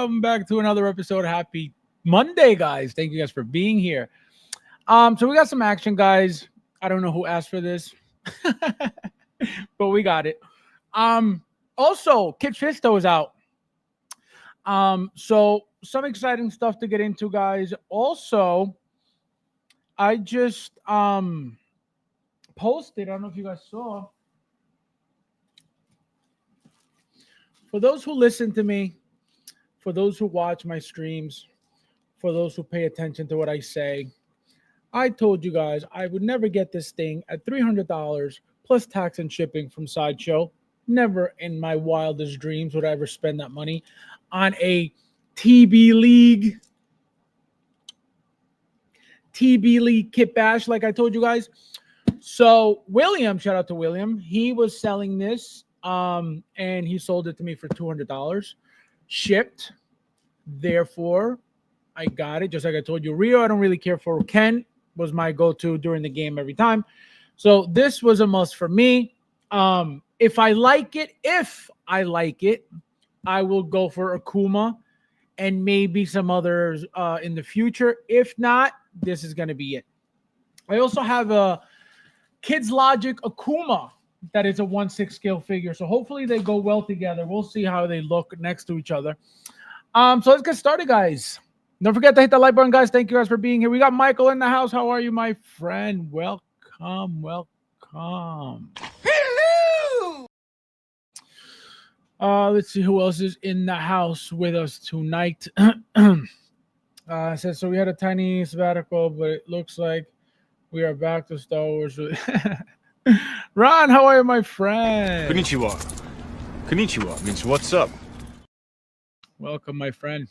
Welcome back to another episode. Happy Monday, guys. Thank you guys for being here. So we got some action, guys. I don't know who asked for this, but we got it. Also, Kid Fisto is out. So some exciting stuff to get into, guys. Also, I just posted, I don't know if you guys saw. For those who listen to me, for those who watch my streams, for those who pay attention to what I say, I told you guys I would never get this thing at $300 plus tax and shipping from Sideshow. Never in my wildest dreams would I ever spend that money on a TB League kit bash like I told you guys. So William, shout out to William, he was selling this and he sold it to me for $200 shipped. Therefore, I got it. Just like I told you, Rio, I don't really care for. Ken was my go-to during the game every time. So this was a must for me. If I like it, I will go for Akuma and maybe some others in the future. If not, this is going to be it. I also have a Kids Logic Akuma that is a 1/6 scale figure. So hopefully they go well together. We'll see how they look next to each other. So let's get started, guys. Don't forget to hit the like button, guys. Thank you guys for being here. We got Michael in the house. How are you, my friend? Welcome. Hello. Let's see who else is in the house with us tonight. Says so we had a tiny sabbatical, but it looks like we are back to Star Wars. Ron, how are you, my friend? Konnichiwa. Konnichiwa means what's up. Welcome, my friend.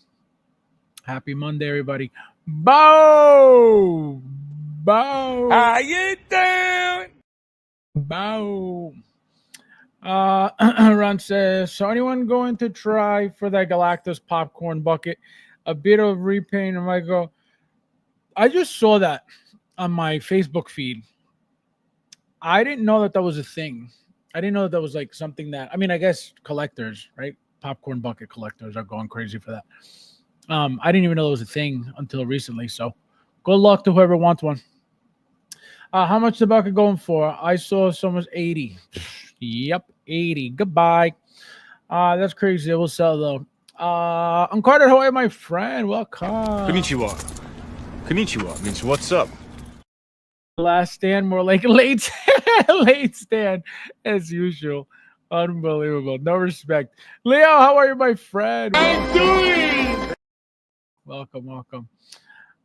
Happy Monday, everybody. Bow. How you doing? Bow. Ron says, so anyone going to try for that Galactus popcorn bucket? A bit of repaint, and I go, I just saw that on my Facebook feed. I didn't know that was a thing. I didn't know that was like something that, I mean, I guess collectors, right? Popcorn bucket collectors are going crazy for that. I didn't even know it was a thing until recently. So good luck to whoever wants one. How much the bucket going for? I saw someone's 80. Yep, 80. Goodbye. That's crazy. It will sell though. I'm Carter. How are you, my friend? Welcome. Konnichiwa. Konnichiwa means what's up. Last stand, more like late stand as usual. Unbelievable. No respect. Leo, how are you, my friend? I'm doing. Welcome.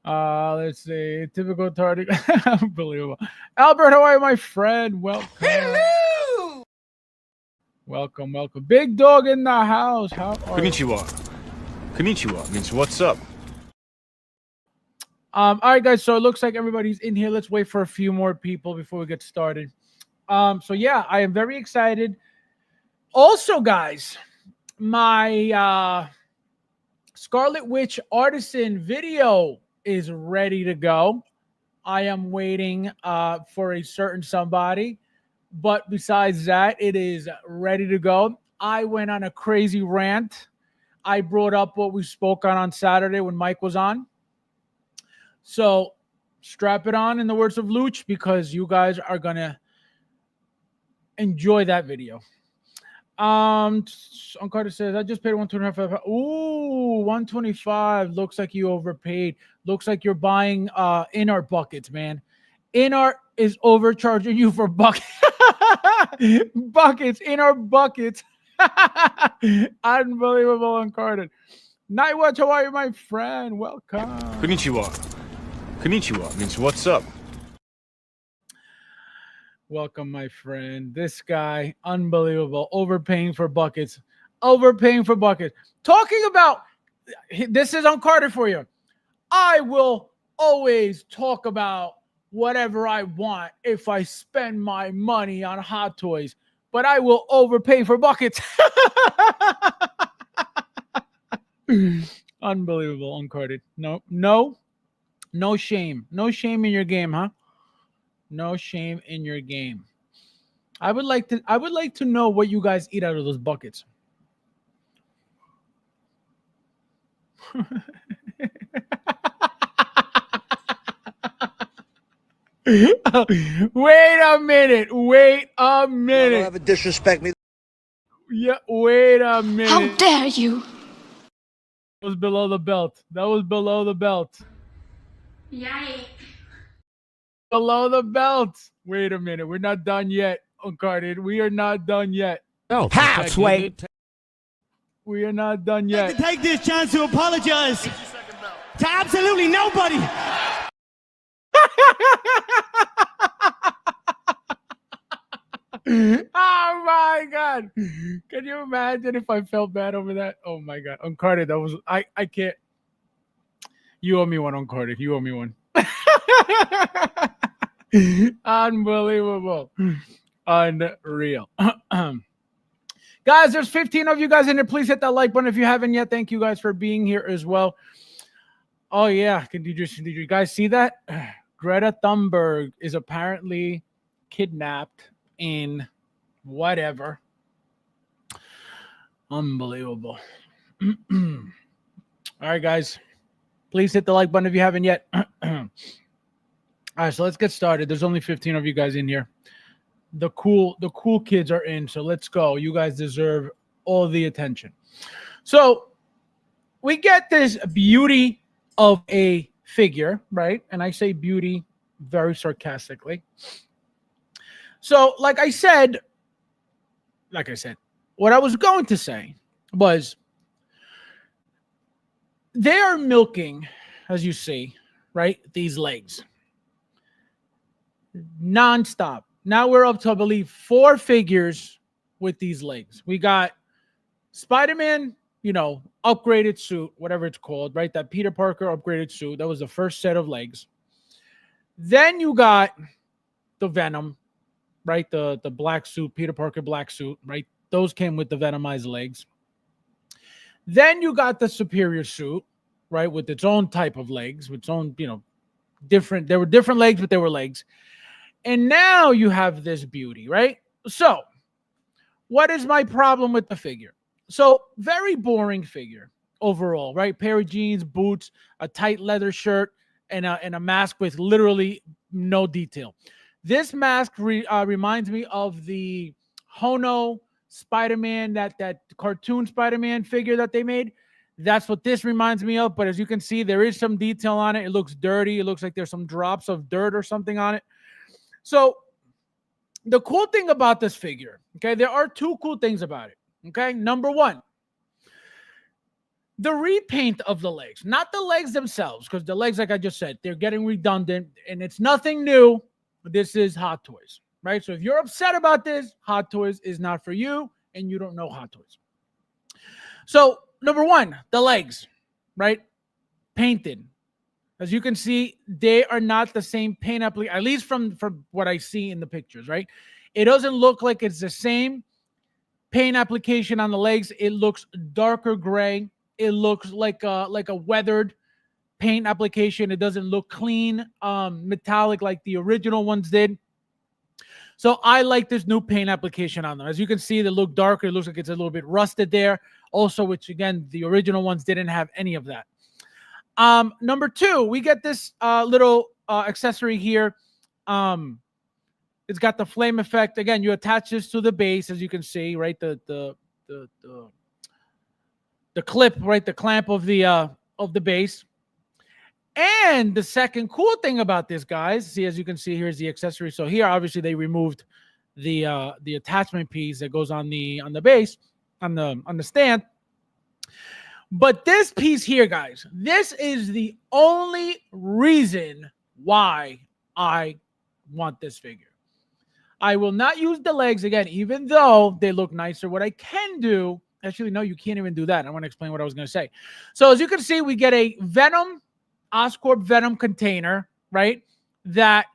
Let's see. Typical tardy. Unbelievable. Albert, how are you, my friend? Welcome. Hello. Welcome. Big dog in the house. How are Konnichiwa. Konnichiwa means what's up. All right, guys. So it looks like everybody's in here. Let's wait for a few more people before we get started. So yeah, I am very excited. Also, guys, my Scarlet Witch Artisan video is ready to go. I am waiting for a certain somebody. But besides that, it is ready to go. I went on a crazy rant. I brought up what we spoke on Saturday when Mike was on. So strap it on, in the words of Luch, because you guys are going to enjoy that video. Carter says, I just paid $125. Ooh, $125. Looks like you overpaid. Looks like you're buying in-art buckets, man. In-art is overcharging you for buckets. In-art buckets. Unbelievable, Uncarded. Nightwatch, how are you, my friend? Welcome. Konnichiwa. Konnichiwa means what's up. Welcome, my friend. This guy, unbelievable. Overpaying for buckets. Talking about, this is on Carter for you. I will always talk about whatever I want if I spend my money on Hot Toys, but I will overpay for buckets. Unbelievable, Uncarded. No shame. No shame in your game, huh? No shame in your game. I would like to know what you guys eat out of those buckets. Wait a minute. Wait a minute. Don't ever disrespect me. Yeah, wait a minute. How dare you? That was below the belt. That was below the belt. Yikes. Below the belt. Wait a minute. We're not done yet, Uncarded. We are not done yet. Oh, how, Sway? We are not done yet. I'd like to take this chance to apologize to absolutely nobody. Oh my god. Can you imagine if I felt bad over that? Oh my god. Uncarded. That was I can't. You owe me one, Uncarded. You owe me one. Unbelievable. Unreal. Guys, there's 15 of you guys in there. Please hit that like button if you haven't yet. Thank you guys for being here as well. Oh yeah. Did you guys see that? Greta Thunberg is apparently kidnapped in whatever. Unbelievable. All right, guys. Please hit the like button if you haven't yet. All right, so let's get started. There's only 15 of you guys in here. The cool kids are in, so let's go. You guys deserve all the attention. So we get this beauty of a figure, right? And I say beauty very sarcastically. So, like I said, what I was going to say was they are milking, as you see, right, these legs nonstop. Now we're up to, I believe, 4 figures with these legs. We got Spider-Man, upgraded suit, whatever it's called, right? That Peter Parker upgraded suit. That was the first set of legs. Then you got the Venom, right? The black suit, Peter Parker black suit, right? Those came with the Venomized legs. Then you got the Superior suit, right? With its own type of legs, with its own, different. There were different legs, but they were legs. And now you have this beauty, right? So what is my problem with the figure? So very boring figure overall, right? Pair of jeans, boots, a tight leather shirt, and a mask with literally no detail. This mask reminds me of the Hono Spider-Man, that cartoon Spider-Man figure that they made. That's what this reminds me of. But as you can see, there is some detail on it. It looks dirty. It looks like there's some drops of dirt or something on it. So the cool thing about this figure, okay, there are 2 cool things about it. Okay, number 1, the repaint of the legs, not the legs themselves, because the legs, like I just said, they're getting redundant and it's nothing new. This is Hot Toys, right? So if you're upset about this, Hot Toys is not for you and you don't know Hot Toys. So number 1, the legs, right? Painted. As you can see, they are not the same paint application, at least from what I see in the pictures, right? It doesn't look like it's the same paint application on the legs. It looks darker gray. It looks like a weathered paint application. It doesn't look clean, metallic like the original ones did. So I like this new paint application on them. As you can see, they look darker. It looks like it's a little bit rusted there. Also, which again, the original ones didn't have any of that. Number 2, we get this little accessory here. It's got the flame effect. Again, you attach this to the base, as you can see, right? The clip, right? The clamp of the base. And the second cool thing about this, guys, see, as you can see, here's the accessory. So here, obviously, they removed the attachment piece that goes on the base, on the stand. But this piece here, guys, this is the only reason why I want this figure. I will not use the legs again, even though they look nicer. What I can do, actually, no, you can't even do that. I want to explain what I was going to say. So as you can see, we get a Venom, Oscorp Venom container, right? That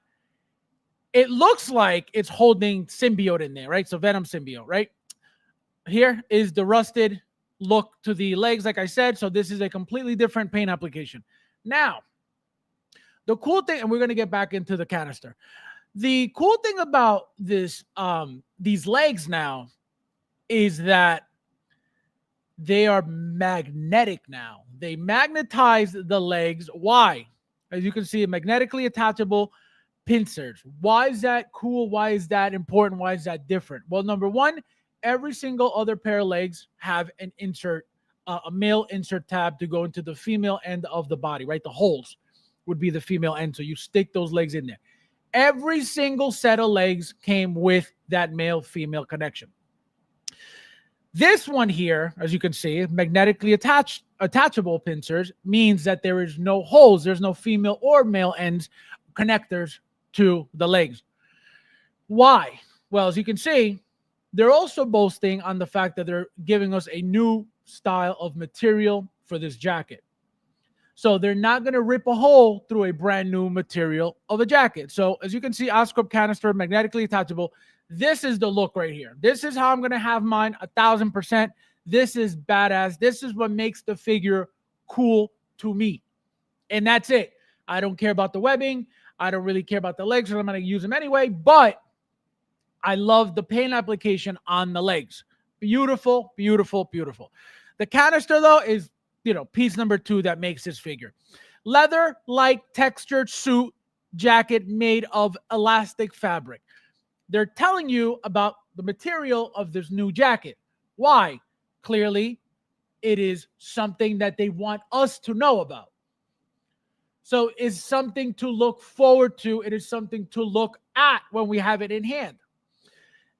it looks like it's holding symbiote in there, right? So Venom symbiote, right? Here is the rusted look to the legs, like I said. So this is a completely different paint application. Now, the cool thing, and we're going to get back into the canister. The cool thing about this, these legs now, is that they are magnetic now. They magnetize the legs. Why? As you can see, magnetically attachable pincers. Why is that cool? Why is that important? Why is that different? Well, number one, every single other pair of legs have an insert, a male insert tab to go into the female end of the body, right? The holes would be the female end. So you stick those legs in there. Every single set of legs came with that male female connection. This one here, as you can see, magnetically attachable pincers means that there is no holes. There's no female or male ends connectors to the legs. Why? Well, as you can see, they're also boasting on the fact that they're giving us a new style of material for this jacket. So they're not going to rip a hole through a brand new material of a jacket. So as you can see, Oscorp canister, magnetically attachable. This is the look right here. This is how I'm going to have mine 1,000%. This is badass. This is what makes the figure cool to me. And that's it. I don't care about the webbing. I don't really care about the legs, so I'm going to use them anyway. But I love the paint application on the legs. Beautiful, beautiful, beautiful. The canister, though, is, piece number 2 that makes this figure. Leather-like textured suit jacket made of elastic fabric. They're telling you about the material of this new jacket. Why? Clearly, it is something that they want us to know about. So it's something to look forward to. It is something to look at when we have it in hand.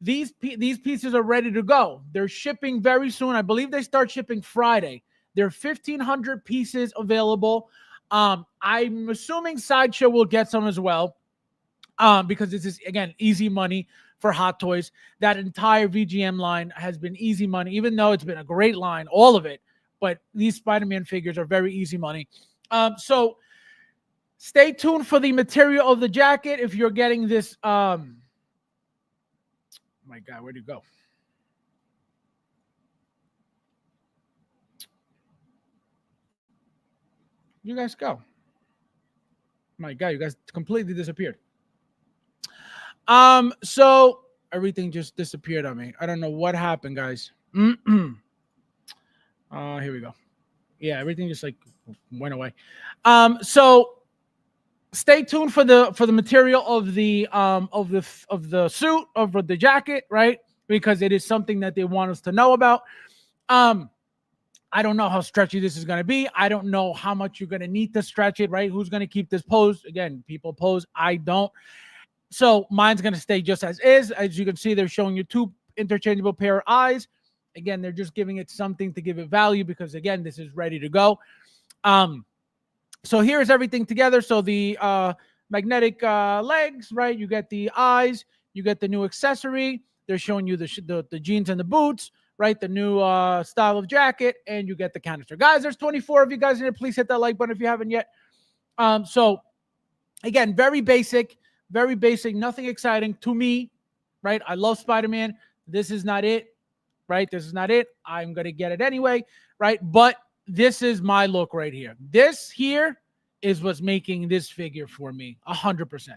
These pieces are ready to go. They're shipping very soon. I believe they start shipping Friday. There are 1,500 pieces available. I'm assuming Sideshow will get some as well. Because this is, again, easy money for Hot Toys. That entire VGM line has been easy money, even though it's been a great line, all of it. But these Spider-Man figures are very easy money. So stay tuned for the material of the jacket. If you're getting this, my God, where'd you go? You guys go. My God, you guys completely disappeared. So everything just disappeared on me. I don't know what happened, guys. Here we go. Yeah, everything just like went away. So stay tuned for the material of the suit, of the jacket, right? Because it is something that they want us to know about. I don't know how stretchy this is going to be. I don't know how much you're going to need to stretch it, right? Who's going to keep this pose? Again, people pose. I don't. So mine's going to stay just as is. As you can see, they're showing you 2 interchangeable pair of eyes. Again, they're just giving it something to give it value because, again, this is ready to go. So here's everything together. So the magnetic legs, right? You get the eyes. You get the new accessory. They're showing you the jeans and the boots, right? The new style of jacket, and you get the canister. Guys, there's 24 of you guys in here. Please hit that like button if you haven't yet. So, again, very basic, nothing exciting to me, right? I love Spider-Man. This is not it, right? This is not it. I'm going to get it anyway, right? But this is my look right here. This here is what's making this figure for me 100%.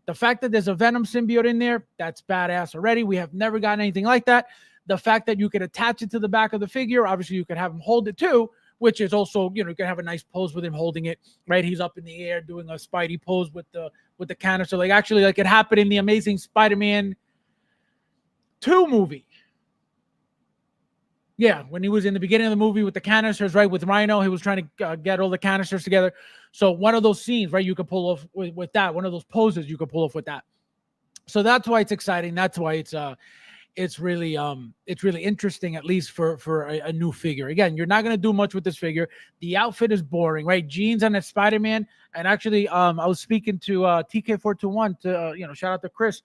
The fact that there's a Venom symbiote in there, that's badass already. We have never gotten anything like that. The fact that you can attach it to the back of the figure, obviously you could have him hold it too, which is also, you can have a nice pose with him holding it, right? He's up in the air doing a Spidey pose with the canister. Like, actually, like it happened in the Amazing Spider-Man 2 movie. Yeah, when he was in the beginning of the movie with the canisters, right, with Rhino, he was trying to get all the canisters together. So one of those scenes, right, you could pull off with that. One of those poses you could pull off with that. So that's why it's exciting. That's why it's really interesting, at least for a new figure. Again, you're not going to do much with this figure. The outfit is boring, right? Jeans and a Spider-Man. And actually, I was speaking to TK421 to shout out to Chris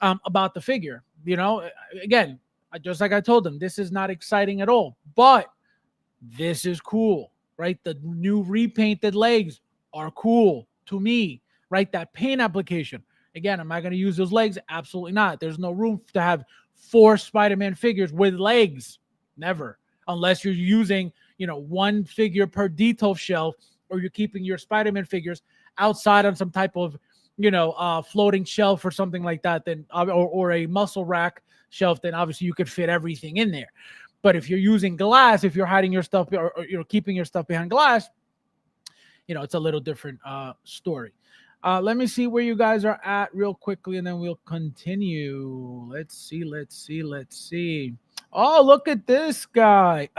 about the figure. Again, just like I told him, this is not exciting at all, but this is cool, right? The new repainted legs are cool to me, right? That paint application. Again, am I going to use those legs? Absolutely not. There's no room to have 4 Spider-Man figures with legs. Never. Unless you're using, one figure per detail shelf, or you're keeping your Spider-Man figures outside on some type of, floating shelf or something like that, then or a muscle rack shelf, then obviously you could fit everything in there. But if you're using glass, if you're hiding your stuff or you're keeping your stuff behind glass, it's a little different story. Let me see where you guys are at real quickly, and then we'll continue. Let's see. Oh, look at this guy.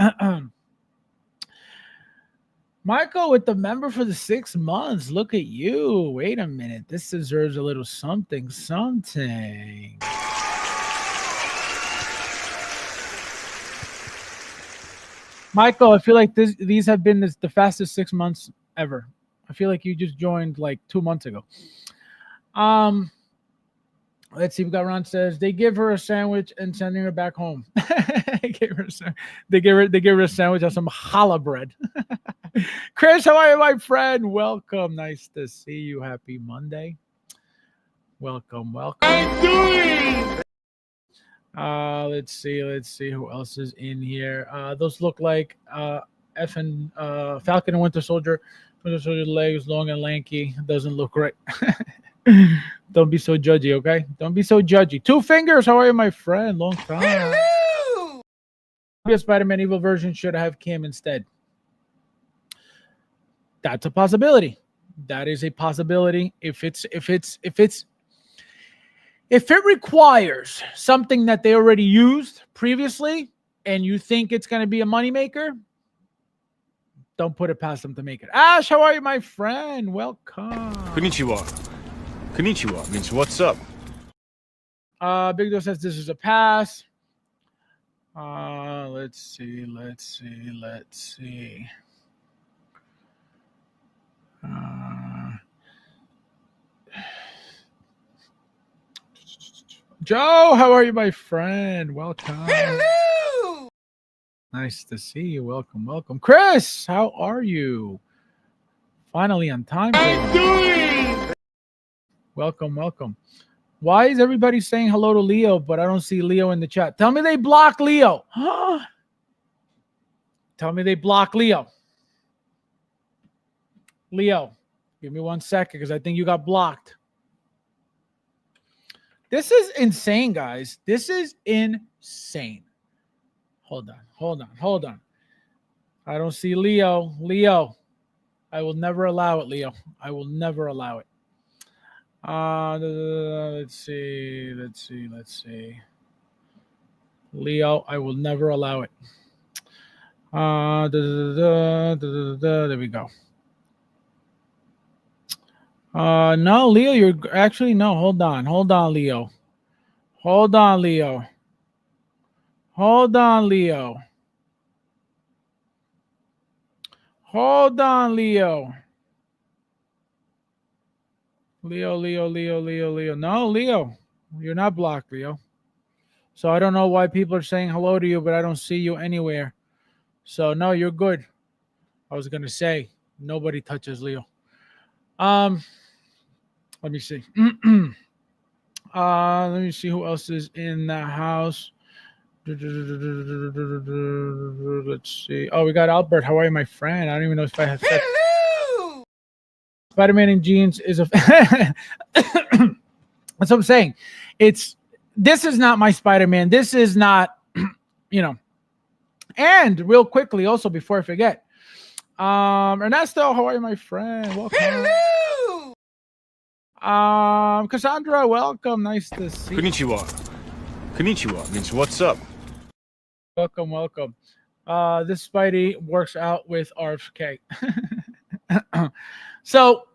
Michael with the member for the 6 months. Look at you. Wait a minute. This deserves a little something. Michael, I feel like these have been the fastest 6 months ever. I feel like you just joined like 2 months ago. Let's see. We got Ron says they give her a sandwich and sending her back home. They give her a sandwich and some challah bread. Chris, how are you, my friend? Welcome. Nice to see you. Happy Monday. Welcome. Let's see who else is in here. Those look like Falcon and Winter Soldier. Winter Soldier legs long and lanky. Doesn't look right. Don't be so judgy, okay? Don't be so judgy. 2 fingers. How are you, my friend? Long time. Hello. A Spider-Man evil version should have Cam instead. That's a possibility. That is a possibility. If it requires something that they already used previously and you think it's going to be a moneymaker, don't put it past them to make it. Ash, how are you, my friend? Welcome. Konnichiwa means what's up? Big Doe says this is a pass. Let's see. Joe, how are you, my friend? Welcome. Hello. Nice to see you. Welcome. Chris, how are you? Finally on time. Welcome. Why is everybody saying hello to Leo, but I don't see Leo in the chat? Tell me they blocked Leo. Tell me they blocked Leo. Leo, give me 1 second because I think you got blocked. This is insane, guys. This is insane. Hold on. I don't see Leo. Leo, I will never allow it, Leo. I will never allow it. Let's see. Leo, I will never allow it. There we go. No, Leo, you're actually no. Hold on, Leo. Hold on, Leo. Leo. No, Leo, you're not blocked, Leo. So I don't know why people are saying hello to you, but I don't see you anywhere. So no, you're good. I was gonna say nobody touches Leo. Let me see. Let me see who else is in the house. Let's see. Oh, we got Albert. How are you, my friend? I don't even know if I have said. Hello. Spider-Man in jeans is a. That's what I'm saying. This is not my Spider-Man. This is not, And real quickly, also before I forget, Ernesto, how are you, my friend? Welcome. Hello. Cassandra, welcome. Nice to see you. Konnichiwa means what's up? Welcome. This Spidey works out with RFK. So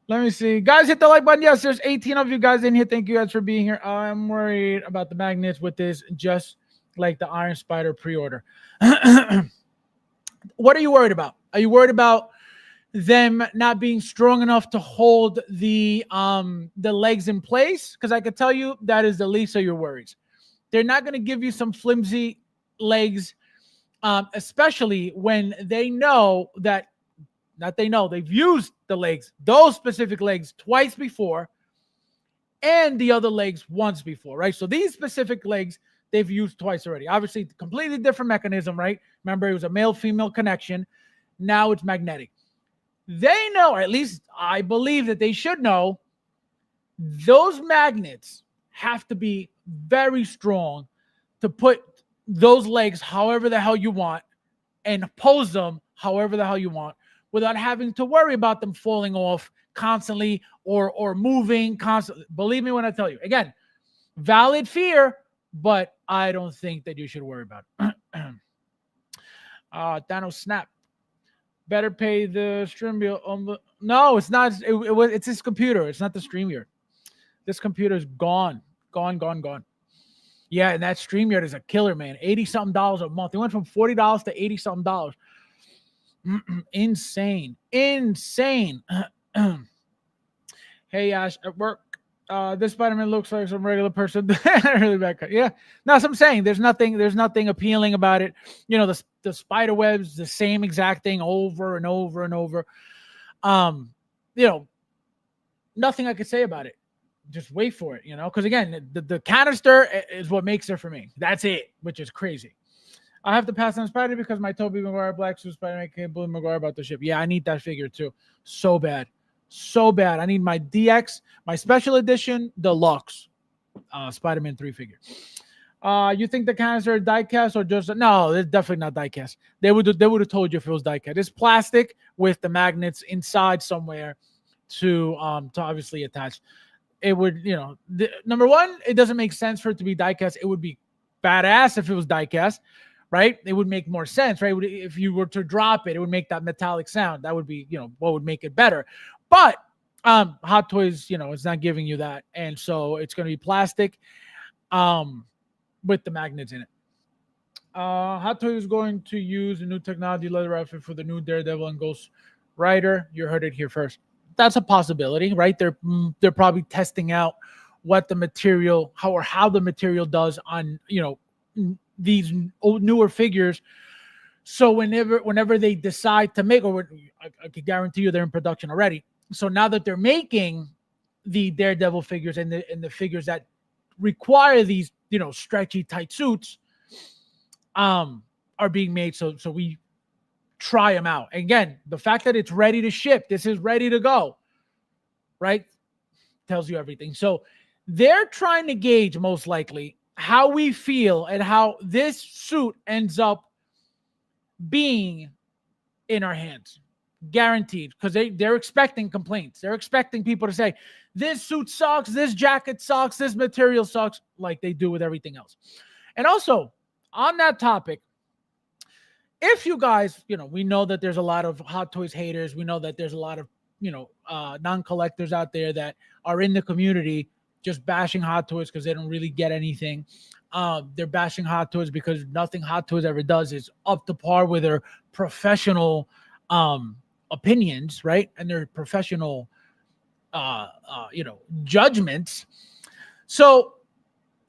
let me see. Guys, hit the like button. Yes, there's 18 of you guys in here. Thank you guys for being here. I'm worried about the magnets with this, just like the Iron Spider pre-order. What are you worried about? Are you worried about them not being strong enough to hold the legs in place? Because I could tell you that is the least of your worries. They're not going to give you some flimsy legs, especially when they know that, they've used the legs, those specific legs twice before, and the other legs once before, right? So these specific legs, they've used twice already. Obviously, completely different mechanism, right? Remember, it was a male-female connection. Now it's magnetic. They know, or at least I believe that they should know, those magnets have to be very strong to put those legs however the hell you want and pose them however the hell you want without having to worry about them falling off constantly or moving constantly. Believe me when I tell you. Again, valid fear, but I don't think that you should worry about it. Thanos snap. Better pay the stream bill on the. No, it's not. It's his computer. It's not the StreamYard. This computer is gone. Gone. Yeah, and that StreamYard is a killer, man. $80-something a month. It went from $40 to $80-something. Insane. Hey, Ash, at work. This Spider-Man looks like some regular person. Really bad cut. Yeah. No, so I'm saying there's nothing appealing about it. You know, the spider webs, the same exact thing over and over and over. You know, nothing I could say about it. Just wait for it, you know, because again, the canister is what makes it for me. That's it, which is crazy. I have to pass on Spider because my Tobey Maguire Black Suit Spider-Man can't believe Maguire about the ship. Yeah, I need that figure too. So bad. I need my DX, my special edition deluxe Spider-Man 3 figure. You think the canister is die-cast or just no? It's definitely not die-cast. They would have told you if it was die-cast. It's plastic with the magnets inside somewhere to obviously attach. It would, you know, number one, it doesn't make sense for it to be die-cast. It would be badass if it was die-cast, right? It would make more sense, right? If you were to drop it, it would make that metallic sound. That would be, you know, what would make it better. But Hot Toys, you know, it's not giving you that. And so it's going to be plastic with the magnets in it. Hot Toys is going to use a new technology leather outfit for the new Daredevil and Ghost Rider. You heard it here first. That's a possibility, right? They're probably testing out what the material, how the material does on, you know, these newer figures. So whenever they decide to make, or I can guarantee you they're in production already. So now that they're making the Daredevil figures and the figures that require these, you know, stretchy tight suits, are being made. So we try them out. Again, the fact that it's ready to ship, this is ready to go, right? Tells you everything. So they're trying to gauge most likely how we feel and how this suit ends up being in our hands. Guaranteed, because they're expecting complaints. They're expecting people to say, this suit sucks, this jacket sucks, this material sucks, like they do with everything else. And also, on that topic, if you guys, you know, we know that there's a lot of Hot Toys haters. We know that there's a lot of, you know, non-collectors out there that are in the community just bashing Hot Toys because they don't really get anything. They're bashing Hot Toys because nothing Hot Toys ever does is up to par with their professional opinions, right? And their professional, you know, judgments. So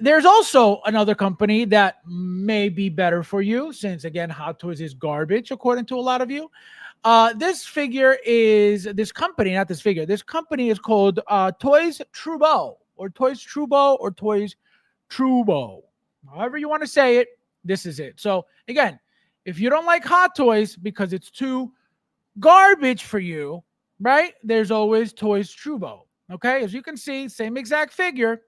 there's also another company that may be better for you, since again, Hot Toys is garbage, according to a lot of you. This company is called Toys Trubo, or Toys Trubo, or Toys Trubo. However you want to say it, this is it. So again, if you don't like Hot Toys because it's too garbage for you, right? There's always Toys Trubo. Okay, as you can see, same exact figure.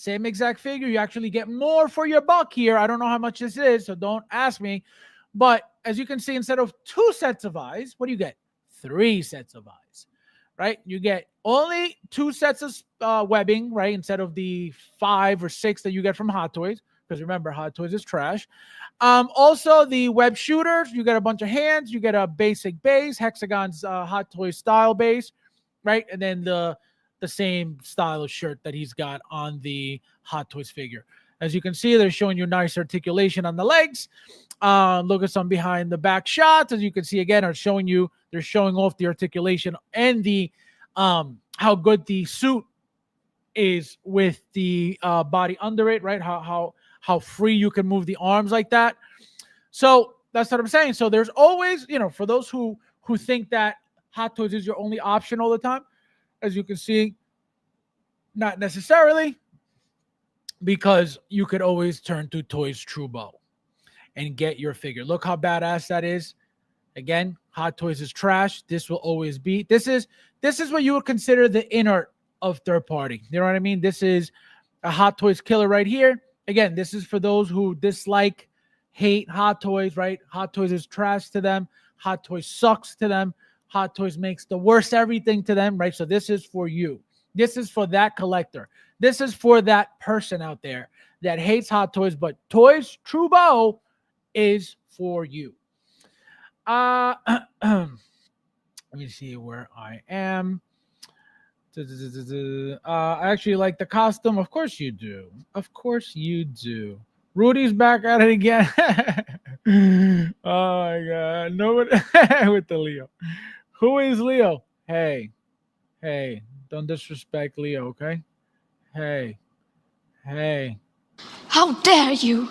You actually get more for your buck here. I don't know how much this is, so don't ask me. But as you can see, instead of 2 sets of eyes, what do you get? 3 sets of eyes, right? You get only 2 sets of webbing, right? Instead of the 5 or 6 that you get from Hot Toys, because remember, Hot Toys is trash. Also, the web shooters, you get a bunch of hands. You get a basic base, Hexagon's Hot Toys style base, right? And then the same style of shirt that he's got on the Hot Toys figure. As you can see, they're showing you nice articulation on the legs. Look at some behind the back shots. As you can see, again, they're showing off the articulation and the how good the suit is with the body under it, right? How free you can move the arms like that. So that's what I'm saying. So there's always, you know, for those who think that Hot Toys is your only option all the time, as you can see, not necessarily, because you could always turn to Toys Trubo and get your figure. Look how badass that is. Again, Hot Toys is trash. This will always be. This is what you would consider the inert of third party. You know what I mean? This is a Hot Toys killer right here. Again, this is for those who dislike, hate Hot Toys, right? Hot Toys is trash to them. Hot Toys sucks to them. Hot Toys makes the worst everything to them, right? So this is for you. This is for that collector. This is for that person out there that hates Hot Toys, but Toys Trubo is for you. Let me see where I am. I actually like the costume. Of course you do. Of course you do. Rudy's back at it again. Oh my God. Nobody with the Leo. Who is Leo? Hey, don't disrespect Leo, okay? Hey. How dare you?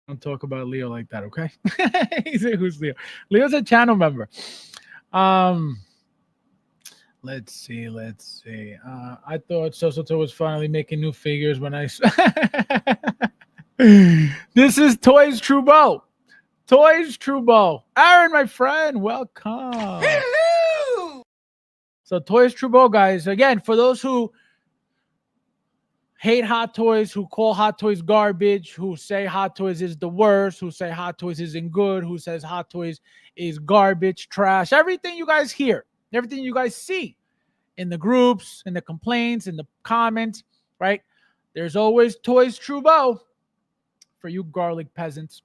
Don't talk about Leo like that, okay? He said, who's Leo? Leo's a channel member. Let's see. I thought Sosoto was finally making new figures when I. This is Toys Trubo. Toys Trubo. Aaron, my friend, welcome. Hello. So Toys Trubo, guys. Again, for those who hate Hot Toys, who call Hot Toys garbage, who say Hot Toys is the worst, who say Hot Toys isn't good, who says Hot Toys is garbage, trash, everything you guys hear, everything you guys see in the groups, in the complaints, in the comments, right? There's always Toys Trubo for you garlic peasants.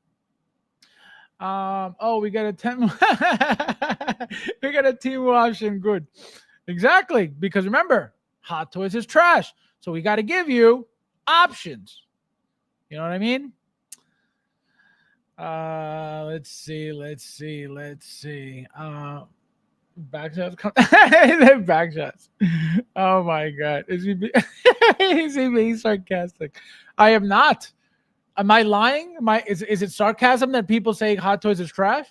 Oh, we got a 10. We got a team option. Good. Exactly. Because remember, Hot Toys is trash. So we got to give you options. You know what I mean? Let's see. Backshots come. Backshots. Oh my God. Is he being sarcastic? I am not. Am I lying? Is it sarcasm that people say Hot Toys is trash?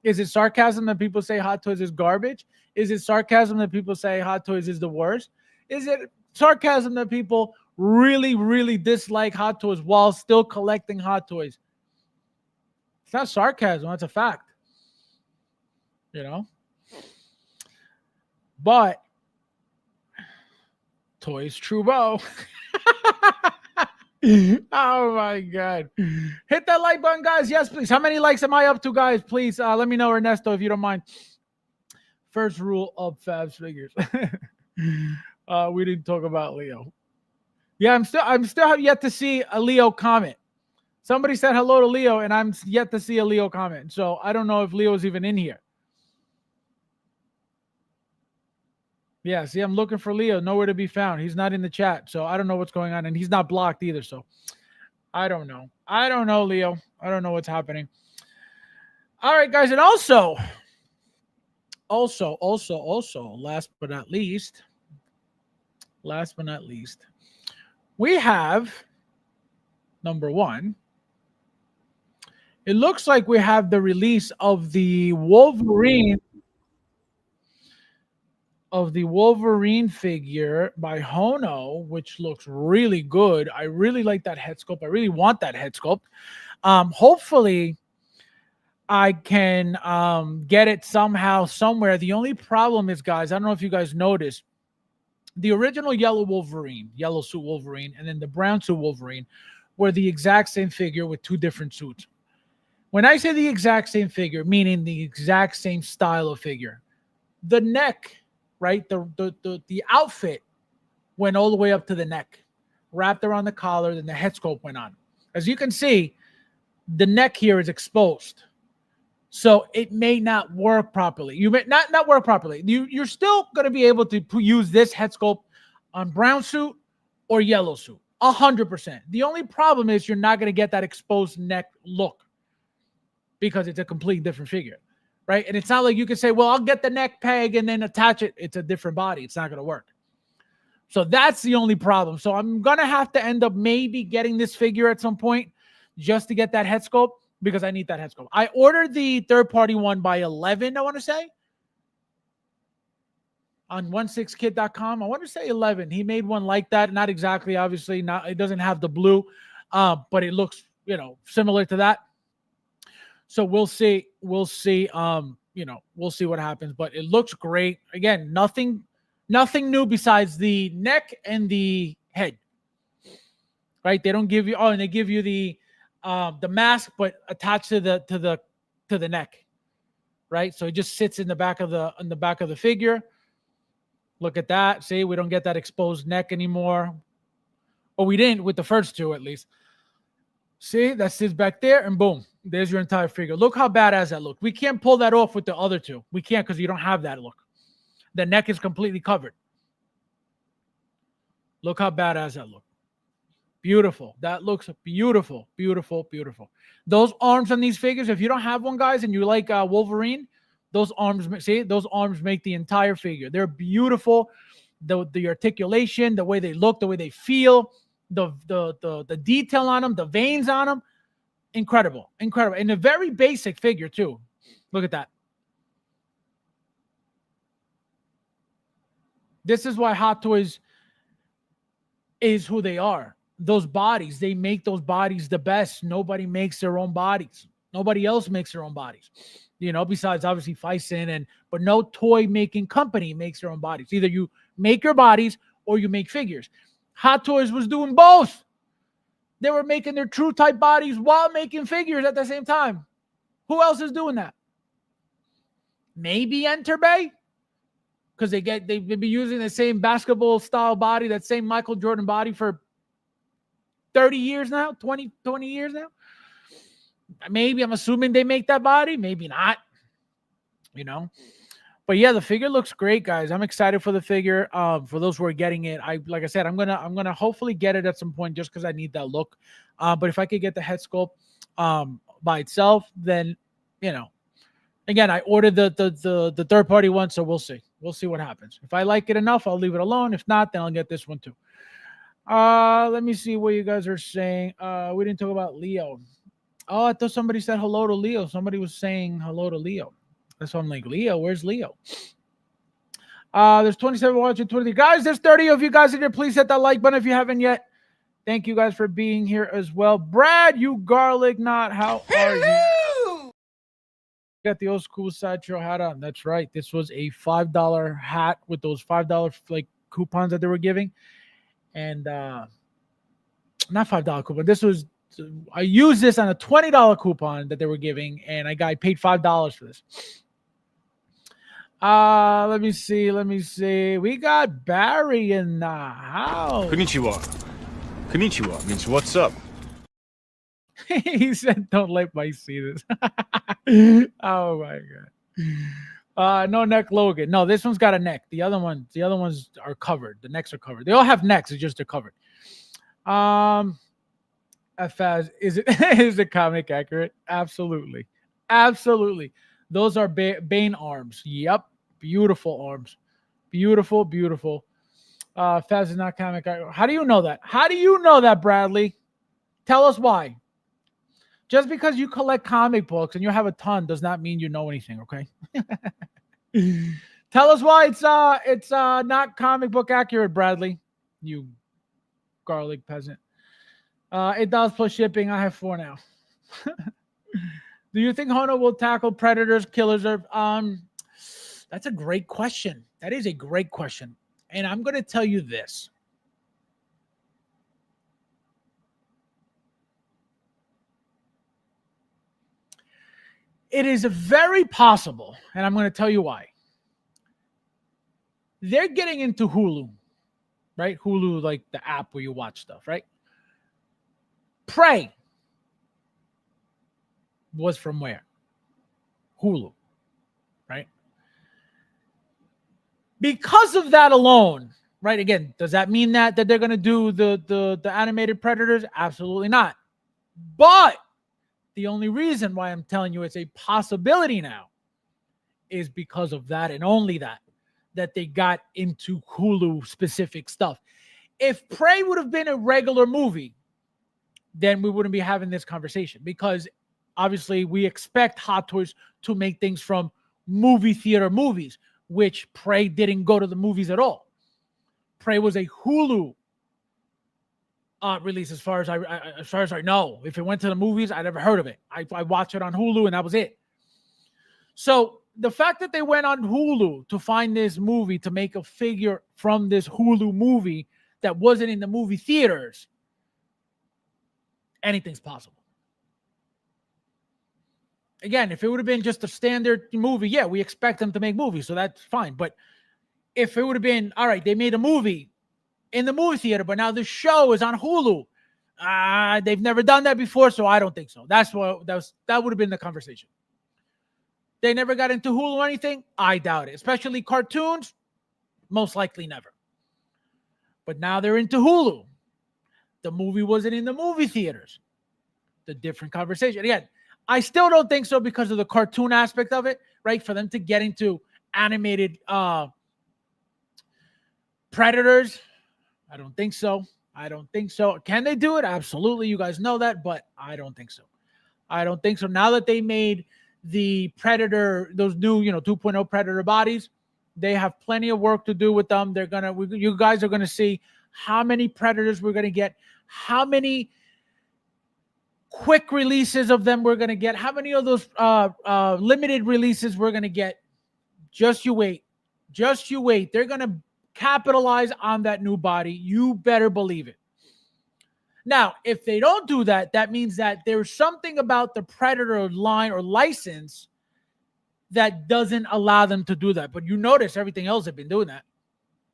Is it sarcasm that people say Hot Toys is garbage? Is it sarcasm that people say Hot Toys is the worst? Is it sarcasm that people really, really dislike Hot Toys while still collecting Hot Toys? It's not sarcasm. That's a fact. You know? But Toys Trubo. Oh my God. Hit that like button, guys. Yes, please. How many likes am I up to, guys? Please let me know, Ernesto, if you don't mind. First rule of FabsFigures. We didn't talk about Leo. Yeah, I'm still yet to see a Leo comment. Somebody said hello to Leo, and I'm yet to see a Leo comment. So I don't know if Leo's even in here. Yeah, see, I'm looking for Leo. Nowhere to be found. He's not in the chat. So I don't know what's going on. And he's not blocked either. So I don't know. Leo. I don't know what's happening. All right, guys. And also, last but not least, we have number one. It looks like we have the release of the Wolverine figure by Hono, which looks really good. I really like that head sculpt. I really want that head sculpt. Hopefully I can get it somehow, somewhere. The only problem is, guys, I don't know if you guys noticed, the original yellow suit Wolverine, and then the brown suit Wolverine were the exact same figure with two different suits. When I say the exact same figure, meaning the exact same style of figure, the neck, right? The outfit went all the way up to the neck, wrapped around the collar, then the head sculpt went on. As you can see, the neck here is exposed. So it may not work properly. You may not work properly. You're still going to be able to use this head sculpt on brown suit or yellow suit, 100%. The only problem is you're not going to get that exposed neck look because it's a completely different figure, right? And it's not like you can say, well, I'll get the neck peg and then attach it. It's a different body. It's not going to work. So that's the only problem. So I'm going to have to end up maybe getting this figure at some point just to get that head sculpt, because I need that head sculpt. I ordered the third-party one by 11, I want to say, on 16kid.com. I want to say 11. He made one like that. Not exactly, obviously. Not. It doesn't have the blue, but it looks, similar to that. So we'll see. We'll see what happens. But it looks great. Again, nothing new besides the neck and the head. right? They don't give you and they give you the mask, but attached to the neck, right? So it just sits in the back of the figure. Look at that. See, we don't get that exposed neck anymore. Or we didn't with the first two, at least. See, that sits back there, and boom, there's your entire figure. Look how badass that looked. We can't pull that off with the other two. We can't because you don't have that look. The neck is completely covered. Look how badass that looked. Beautiful. That looks beautiful, beautiful, beautiful. Those arms on these figures, if you don't have one, guys, and you like Wolverine, those arms, see, those arms make the entire figure. They're beautiful. The articulation, the way they look, the way they feel, the detail on them, the veins on them, incredible, incredible. And a very basic figure too. Look at that. This is why Hot Toys is who they are. Those bodies, they make those bodies the best. Nobody makes their own bodies. Nobody else makes their own bodies. You know, besides obviously Fison, but no toy making company makes their own bodies. Either you make your bodies or you make figures. Hot Toys was doing both. They were making their true type bodies while making figures at the same time. Who else is doing that? Maybe Enterbay, because they've been using the same basketball style body, that same Michael Jordan body for 30 years now, 20 years now. Maybe, I'm assuming they make that body, maybe not, you know. But yeah, the figure looks great, guys. I'm excited for the figure. For those who are getting it, like I said, I'm gonna hopefully get it at some point just because I need that look. But if I could get the head sculpt by itself, then you know, again, I ordered the third party one, so we'll see. We'll see what happens. If I like it enough, I'll leave it alone. If not, then I'll get this one too. Let me see what you guys are saying. We didn't talk about Leo. Oh, I thought somebody said hello to Leo. Somebody was saying hello to Leo. That's why I'm like, Leo, where's Leo? There's 27 watching, 20. Guys, there's 30 of you guys in here. Please hit that like button if you haven't yet. Thank you guys for being here as well. Brad, you garlic knot, how are you? Got the old school sideshow hat on. That's right. This was a $5 hat with those $5 like coupons that they were giving. And not $5 coupon. I used this on a $20 coupon that they were giving, and I paid $5 for this. Let me see. We got Barry in the house. Konnichiwa. Konnichiwa means what's up. He said, "Don't let my see this." Oh my god. No neck Logan. No, this one's got a neck. The other ones are covered. The necks are covered. They all have necks. It's just they're covered. Faz, is it comic accurate? Absolutely. Those are Bane arms. Yep. Beautiful arms. Beautiful. Faz is not comic accurate. How do you know that? How do you know that, Bradley? Tell us why. Just because you collect comic books and you have a ton does not mean you know anything, okay? Tell us why it's not comic book accurate, Bradley. You garlic peasant. $8 plus shipping. I have 4 now. Do you think Hono will tackle predators, killers? That's a great question. That is a great question. And I'm going to tell you this. It is very possible, and I'm going to tell you why. They're getting into Hulu, right? Hulu, like the app where you watch stuff, right? Prey was from where? Hulu, right? Because of that alone, right? Again, does that mean that they're going to do the animated Predators? Absolutely not. But the only reason why I'm telling you it's a possibility now is because of that and only that they got into Hulu specific stuff. If Prey would have been a regular movie, then we wouldn't be having this conversation because obviously we expect Hot Toys to make things from movie theater movies, which Prey didn't go to the movies at all. Prey was a Hulu release as far as I know. If it went to the movies, I never heard of it. I watched it on Hulu and that was it. So the fact that they went on Hulu to find this movie to make a figure from this Hulu movie that wasn't in the movie theaters Anything's possible. Again, if it would have been just a standard movie, yeah, we expect them to make movies, so that's fine. But if it would have been, all right, they made a movie in the movie theater, but now the show is on Hulu. They've never done that before, so I don't think so. That would have been the conversation. They never got into Hulu or anything? I doubt it. Especially cartoons, most likely never. But now they're into Hulu. The movie wasn't in the movie theaters. The different conversation. Again, I still don't think so because of the cartoon aspect of it, right? For them to get into animated Predators, I don't think so. I don't think so. Can they do it? Absolutely. You guys know that, but I don't think so. I don't think so. Now that they made the Predator, those new, 2.0 Predator bodies, they have plenty of work to do with them. You guys are gonna see how many Predators we're gonna get, how many quick releases of them we're gonna get, how many of those limited releases we're gonna get. Just you wait. Just you wait. They're gonna capitalize on that new body. You better believe it. Now, if they don't do that, that means that there's something about the Predator line or license that doesn't allow them to do that. But you notice everything else have been doing that.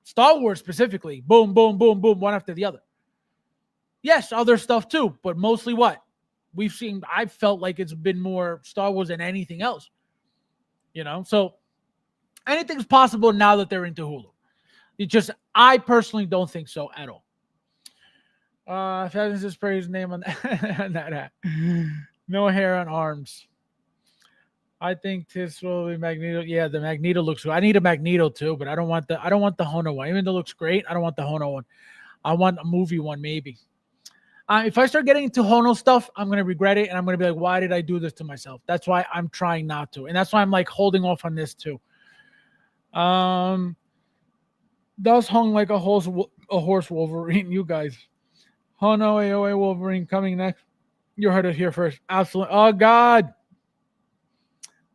Star Wars specifically, boom, boom, boom, boom, one after the other. Yes, other stuff too, but mostly what? I felt like it's been more Star Wars than anything else. So anything's possible now that they're into Hulu. I personally don't think so at all. Fabs just spray his name on that hat. No hair on arms. I think this will be Magneto. Yeah, the Magneto looks good. I need a Magneto too, but I don't want the Hono one. Even though it looks great, I don't want the Hono one. I want a movie one, maybe. If I start getting into Hono stuff, I'm gonna regret it, and I'm gonna be like, why did I do this to myself? That's why I'm trying not to, and that's why I'm like holding off on this too. Does hung like a horse Wolverine, you guys. Hono AOA Wolverine coming next. You heard it here first. Absolutely. Oh God.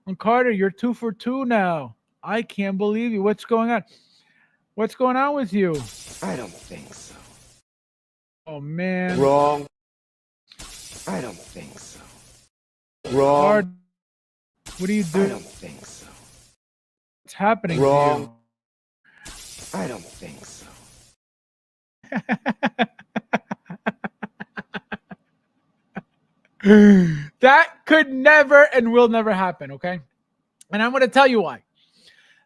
And Carter, you're 2 for 2 now. I can't believe you. What's going on? What's going on with you? I don't think so. Oh man. Wrong. I don't think so. Wrong. Carter, what do you do? I don't think so. What's happening Wrong. to I don't think so. you? That could never and will never happen, okay? And I'm going to tell you why.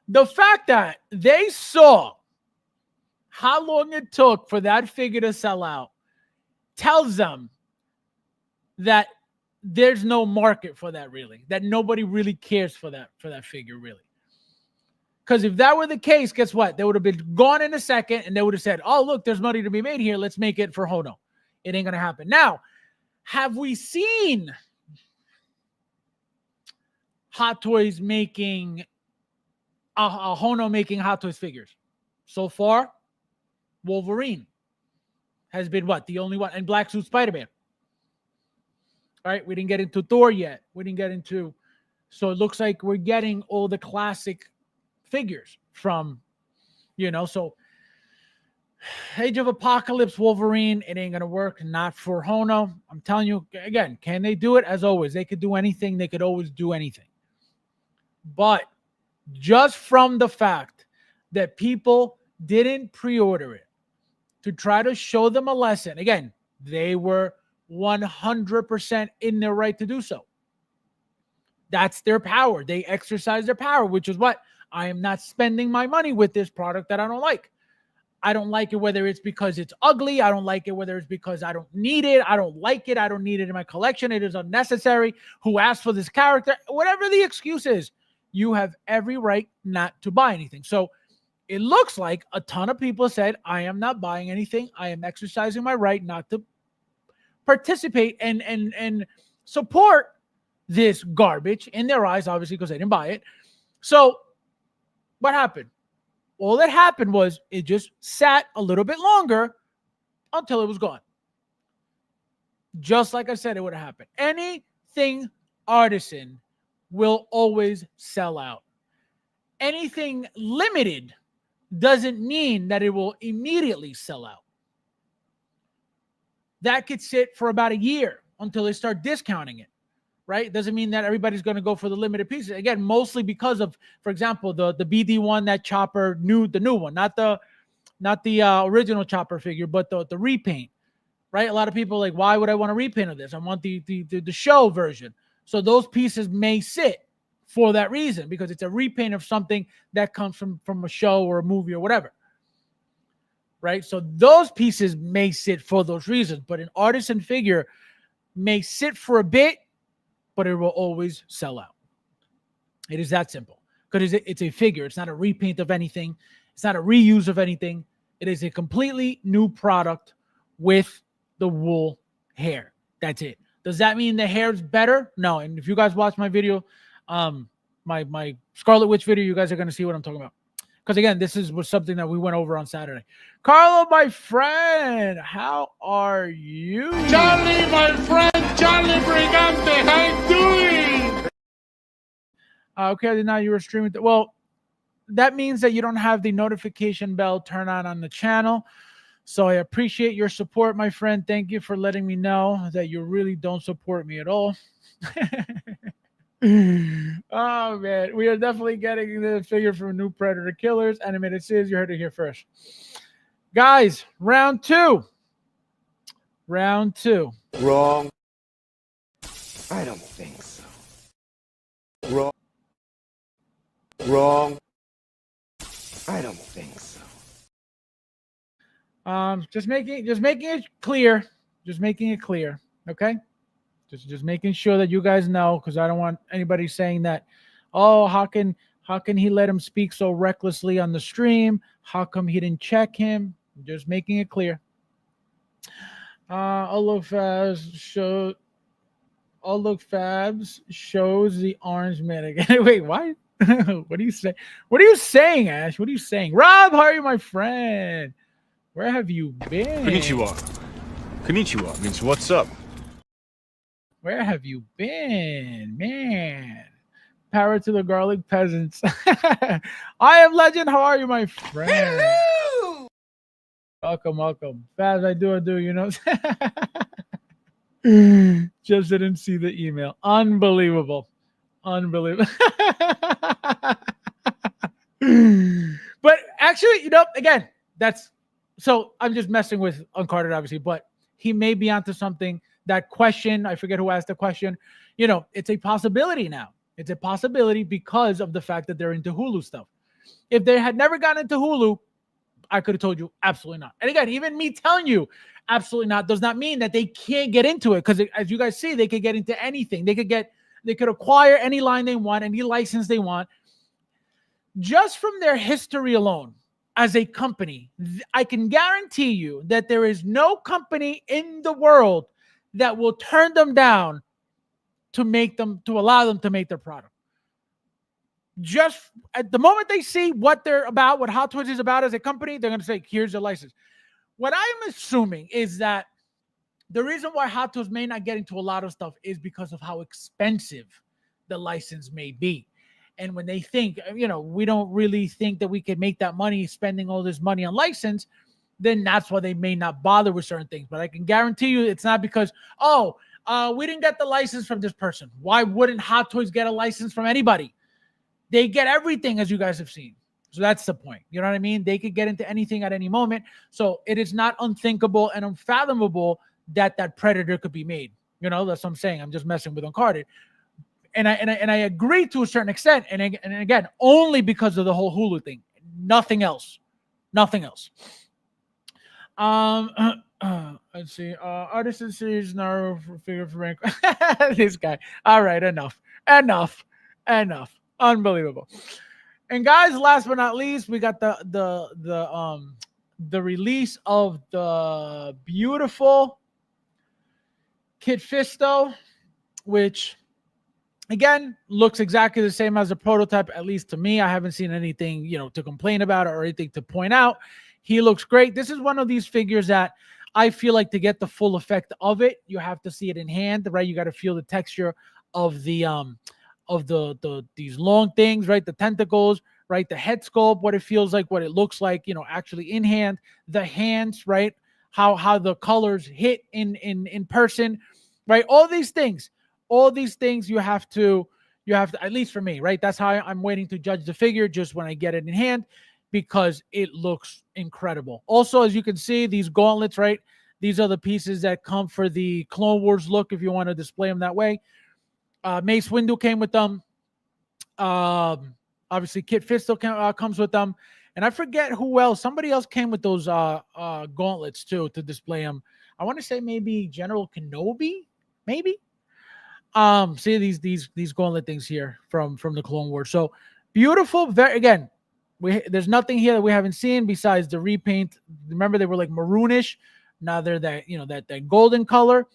The fact that they saw how long it took for that figure to sell out tells them that there's no market for that really, that nobody really cares for that figure really. Because if that were the case, guess what? They would have been gone in a second and they would have said, oh, look, there's money to be made here. Let's make it for Hono. It ain't going to happen. Now, have we seen Hot Toys making a Hono making Hot Toys figures? So far, Wolverine has been what? The only one. And Black Suit Spider-Man. All right, we didn't get into Thor yet. So it looks like we're getting all the classic figures from, so Age of Apocalypse Wolverine, it ain't going to work. Not for Hono. I'm telling you, again, can they do it? As always, they could do anything. They could always do anything. But just from the fact that people didn't pre-order it to try to show them a lesson, again, they were 100% in their right to do so. That's their power. They exercise their power, which is what? I am not spending my money with this product that I don't like. I don't like it whether it's because it's ugly. I don't like it whether it's because I don't need it. I don't like it. I don't need it in my collection. It is unnecessary. Who asked for this character? Whatever the excuse is, you have every right not to buy anything. So it looks like a ton of people said, I am not buying anything. I am exercising my right not to participate and support this garbage in their eyes, obviously, because they didn't buy it. So what happened? All that happened was it just sat a little bit longer until it was gone. Just like I said, it would have happened. Anything artisan will always sell out. Anything limited doesn't mean that it will immediately sell out. that could sit for about a year until they start discounting it, right? Doesn't mean that everybody's going to go for the limited pieces. Again, mostly because of, for example, the BD one, that Chopper the new one, not the original Chopper figure, but the repaint, right? A lot of people are like, why would I want a repaint of this? I want the show version. So those pieces may sit for that reason, because it's a repaint of something that comes from a show or a movie or whatever, right? So those pieces may sit for those reasons, but an artisan figure may sit for a bit, but it will always sell out. It is that simple, because it's a figure. It's not a repaint of anything. It's not a reuse of anything. It is a completely new product with the wool hair. That's it. Does that mean the hair is better? No. And if you guys watch my video, my Scarlet Witch video, you guys are going to see what I'm talking about. Because again, was something that we went over on Saturday. Carlo, my friend, how are you? Charlie, my friend, Charlie Brigante, how you doing? Okay, I did not. You were streaming. Well, that means that you don't have the notification bell turned on the channel. So I appreciate your support, my friend. Thank you for letting me know that you really don't support me at all. Oh, man. We are definitely getting the figure from New Predator Killers animated series. You heard it here first. Guys, round two. Round two. Wrong. I don't think so. Wrong. Wrong. I don't think so. Just making it clear. Just making it clear. Okay? Just making sure that you guys know, because I don't want anybody saying that, oh, how can he let him speak so recklessly on the stream? How come he didn't check him? Just making it clear. All look Fabs shows the orange man again. Wait, what? What are you saying? What are you saying, Ash? What are you saying? Rob, how are you, my friend? Where have you been? Konnichiwa. Konnichiwa means what's up. Where have you been, man? Power to the garlic peasants. I am Legend. How are you, my friend? Hello! Welcome. Faz, I do, you know. Just didn't see the email. Unbelievable. But actually, you know, again, so I'm just messing with Uncarded, obviously, but he may be onto something. That question, I forget who asked the question. You know, it's a possibility now. It's a possibility because of the fact that they're into Hulu stuff. If they had never gotten into Hulu, I could have told you absolutely not. And again, even me telling you absolutely not does not mean that they can't get into it, because as you guys see, they could get into anything. They could acquire any line they want, any license they want. Just from their history alone as a company, I can guarantee you that there is no company in the world that will turn them down to allow them to make their product. Just at the moment they see what they're about, what Hot Toys is about as a company, they're going to say, here's your license. What I'm assuming is that the reason why Hot Toys may not get into a lot of stuff is because of how expensive the license may be. And when they think, you know, we don't really think that we can make that money spending all this money on license, then that's why they may not bother with certain things. But I can guarantee you it's not because, we didn't get the license from this person. Why wouldn't Hot Toys get a license from anybody? They get everything, as you guys have seen. So that's the point. You know what I mean? They could get into anything at any moment. So it is not unthinkable and unfathomable that Predator could be made. You know, that's what I'm saying. I'm just messing with Uncarded. And I agree to a certain extent. And again, only because of the whole Hulu thing. Nothing else. Let's see. Artisan series Naruto figure for rank. This guy. All right, enough. Unbelievable. And guys, last but not least, we got the release of the beautiful Kit Fisto, which again looks exactly the same as the prototype, at least to me. I haven't seen anything, you know, to complain about or anything to point out. He looks great. This is one of these figures that I feel like to get the full effect of it, you have to see it in hand, right? You got to feel the texture of the these long things, right? The tentacles, right? The head sculpt, what it feels like, what it looks like, you know, actually in hand, the hands, right? how the colors hit in person, right? All these things you have to at least for me, right? That's how I'm waiting to judge the figure just when I get it in hand because it looks incredible. Also, as you can see, these gauntlets, right? These are the pieces that come for the Clone Wars look if you want to display them that way. Mace Windu came with them. Obviously, Kit Fisto comes with them. And I forget who else. Somebody else came with those gauntlets too to display them. I want to say maybe General Kenobi, maybe. See these gauntlet things here from the Clone Wars. So beautiful. Very again, there's nothing here that we haven't seen besides the repaint. Remember they were like maroonish. Now they're that that golden color,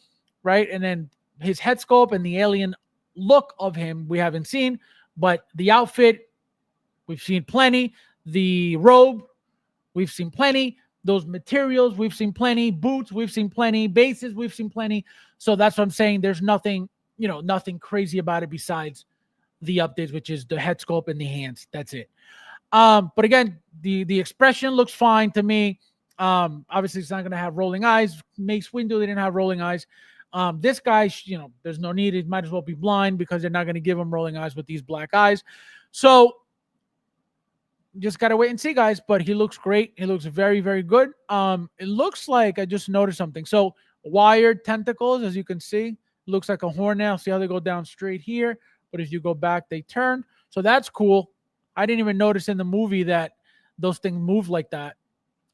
right? And then his head sculpt and the alien look of him we haven't seen, but the outfit we've seen plenty. The robe we've seen plenty. Those materials we've seen plenty. Boots we've seen plenty. Bases we've seen plenty. So that's what I'm saying. There's nothing nothing crazy about it besides the updates, which is the head sculpt and the hands. That's it. But again, the expression looks fine to me. Obviously it's not going to have rolling eyes. Mace Windu, they didn't have rolling eyes. This guy, there's no need. It might as well be blind because they're not going to give him rolling eyes with these black eyes. So just got to wait and see, guys. But he looks great. He looks very, very good. It looks like I just noticed something. So wired tentacles, as you can see, looks like a hornnail. See how they go down straight here? But if you go back, they turn. So that's cool. I didn't even notice in the movie that those things move like that.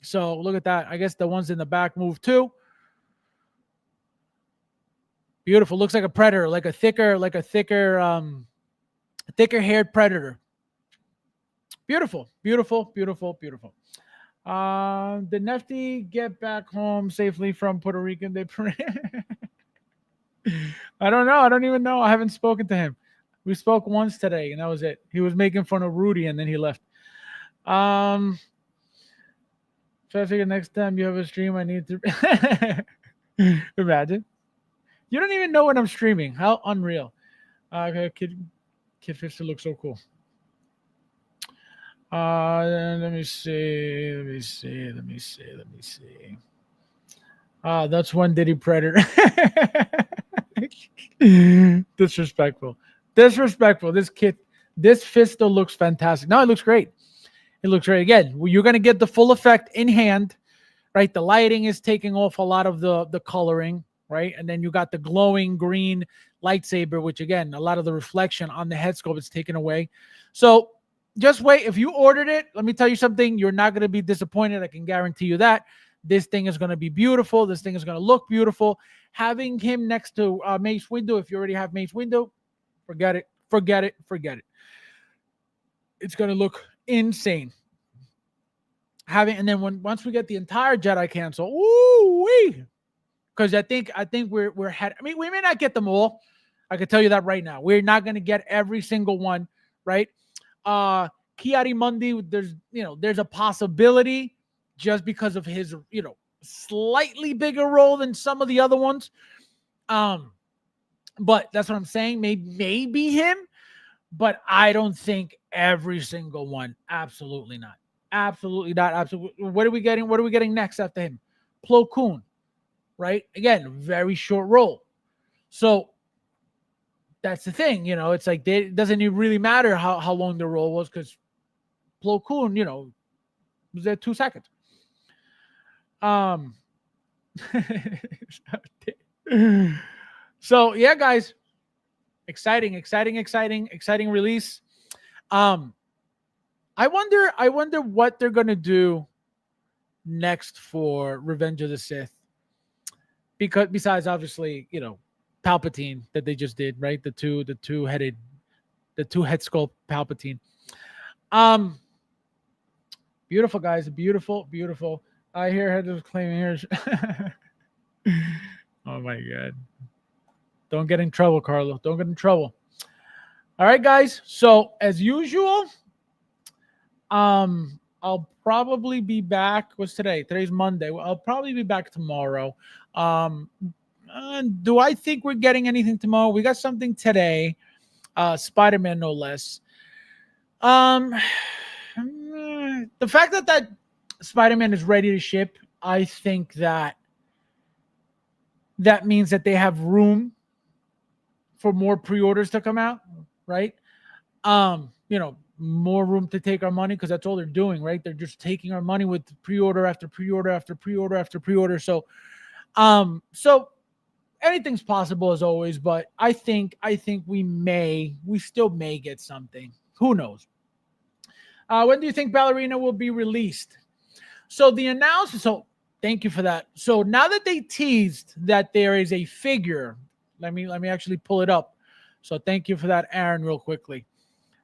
So look at that. I guess the ones in the back move too. Beautiful. Looks like a predator, like a thicker haired predator. Beautiful, beautiful, beautiful, beautiful. Did Nefty get back home safely from Puerto Rican? I don't know. I don't even know. I haven't spoken to him. We spoke once today, and that was it. He was making fun of Rudy, and then he left. So I figure next time you have a stream, I need to imagine. You don't even know when I'm streaming. How unreal. Okay, Kid Fister looks so cool. Let me see. That's one Diddy Predator. Disrespectful. This Fisto looks fantastic. No, it looks great. It looks great. Again, you're going to get the full effect in hand, right? The lighting is taking off a lot of the coloring, right? And then you got the glowing green lightsaber, which again, a lot of the reflection on the head sculpt is taken away. So just wait. If you ordered it, let me tell you something. You're not going to be disappointed. I can guarantee you that. This thing is going to be beautiful. This thing is going to look beautiful. Having him next to Mace Windu, if you already have Mace Windu, forget it. It's going to look insane. And then once we get the entire Jedi Council, because I think we're head. I mean, we may not get them all. I can tell you that right now. We're not going to get every single one, right? Ki-Adi-Mundi, there's a possibility just because of his, slightly bigger role than some of the other ones. But that's what I'm saying. Maybe him, but I don't think every single one. Absolutely not. Absolutely not. Absolutely. What are we getting? What are we getting next after him? Plo Koon, right? Again, very short role. So that's the thing, it's like it doesn't really matter how long the role was because Plo Koon, was there 2 seconds. So yeah, guys, exciting release. I wonder what they're gonna do next for Revenge of the Sith, because besides obviously Palpatine that they just did, right? The two head sculpt Palpatine. Beautiful, guys, beautiful. I hear headers claiming here. Oh my god! Don't get in trouble, Carlo. Don't get in trouble. All right, guys. So as usual, I'll probably be back. What's today? Today's Monday. I'll probably be back tomorrow. Do I think we're getting anything tomorrow? We got something today. Spider-Man, no less. The fact that Spider-Man is ready to ship I think that means that they have room for more pre-orders to come out, right? More room to take our money, because that's all they're doing, right? They're just taking our money with pre-order after pre-order after pre-order after pre-order. So anything's possible as always, but I think we still may get something. Who knows? When do you think Ballerina will be released? So the announcement. So thank you for that. So now that they teased that there is a figure, let me actually pull it up. So thank you for that, Aaron, real quickly,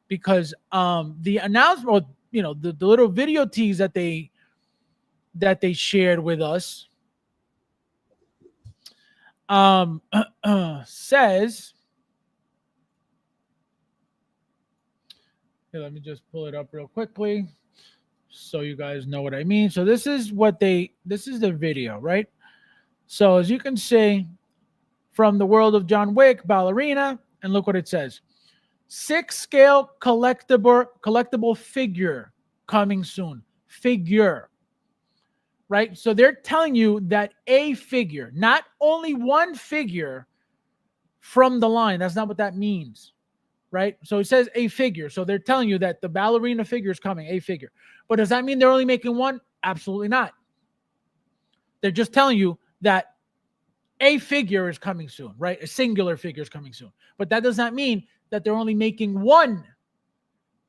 because the announcement, the little video tease that they shared with us, says. Here, let me just pull it up real quickly so you guys know what I mean. So this is the video, right? So as you can see, from the world of John Wick, Ballerina, and look what it says. 6-scale collectible figure coming soon. Figure. Right? So they're telling you that a figure, not only one figure from the line. That's not what that means. Right? So it says a figure. So they're telling you that the Ballerina figure is coming, a figure. But does that mean they're only making one? Absolutely not. They're just telling you that a figure is coming soon, right? A singular figure is coming soon. But that does not mean that they're only making one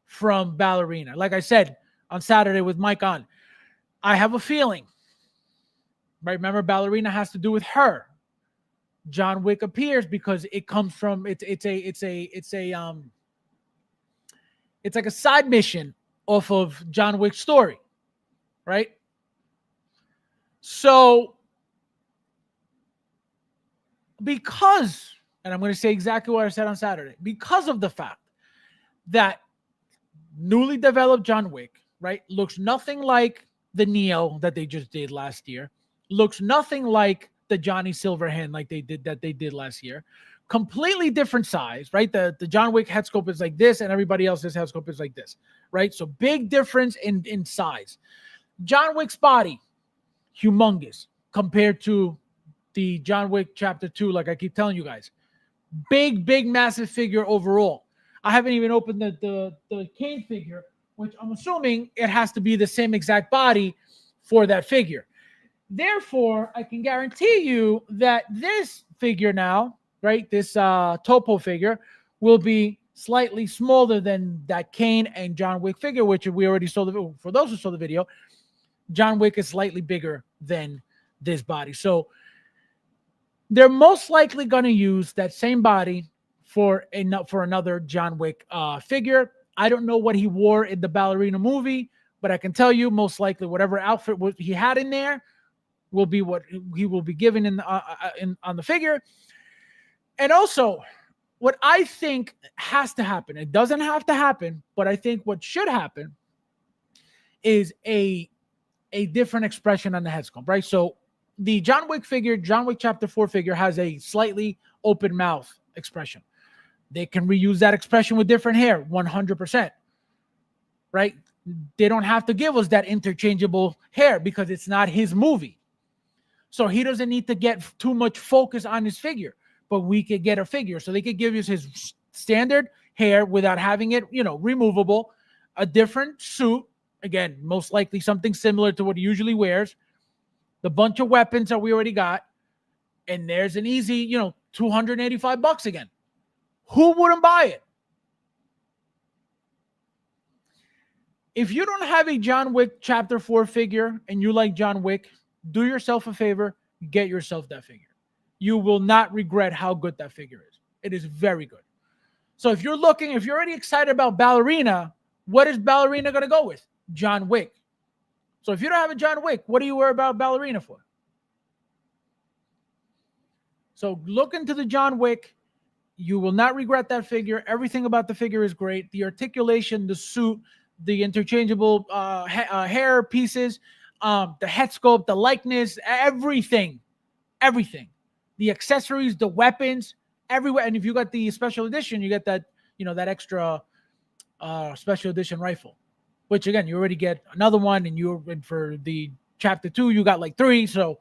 from Ballerina. Like I said on Saturday with Mike on, I have a feeling, right? Remember, Ballerina has to do with her. John Wick appears because it comes from it's like a side mission off of John Wick's story, right? So because, and I'm going to say exactly what I said on Saturday, because of the fact that newly developed John Wick, right, looks nothing like the Neo that they just did last year, looks nothing like the Johnny Silverhand like they did last year. Completely different size, right? The John Wick head sculpt is like this, and everybody else's head sculpt is like this, right? So big difference in size. John Wick's body, humongous compared to the John Wick Chapter 2, like I keep telling you guys. Big, massive figure overall. I haven't even opened the Kane figure, which I'm assuming it has to be the same exact body for that figure. Therefore, I can guarantee you that this figure now, right, this Topo figure, will be slightly smaller than that Kane and John Wick figure, which we already saw. For those who saw the video, John Wick is slightly bigger than this body. So they're most likely going to use that same body for another John Wick figure. I don't know what he wore in the Ballerina movie, but I can tell you most likely whatever outfit he had in there will be what he will be given on the figure. And also, what I think has to happen, it doesn't have to happen, but I think what should happen is a different expression on the head sculpt, right? So the John Wick figure, John Wick Chapter 4 figure, has a slightly open mouth expression. They can reuse that expression with different hair, 100%, right? They don't have to give us that interchangeable hair because it's not his movie. So he doesn't need to get too much focus on his figure, but we could get a figure. So they could give us his standard hair without having it, removable, a different suit. Again, most likely something similar to what he usually wears. The bunch of weapons that we already got. And there's an easy, $285 again. Who wouldn't buy it? If you don't have a John Wick Chapter 4 figure and you like John Wick, do yourself a favor, get yourself that figure. You will not regret how good that figure is. It is very good. So if you're already excited about Ballerina, what is Ballerina going to go with? John Wick. So if you don't have a John Wick, what do you worry about Ballerina for? So look into the John Wick. You will not regret that figure. Everything about the figure is great. The articulation, the suit, the interchangeable hair pieces, the head sculpt, the likeness, everything. The accessories, the weapons, everywhere. And if you got the special edition, you get that, that extra special edition rifle, which again, you already get another one, and you're in for the chapter 2, you got like 3. So,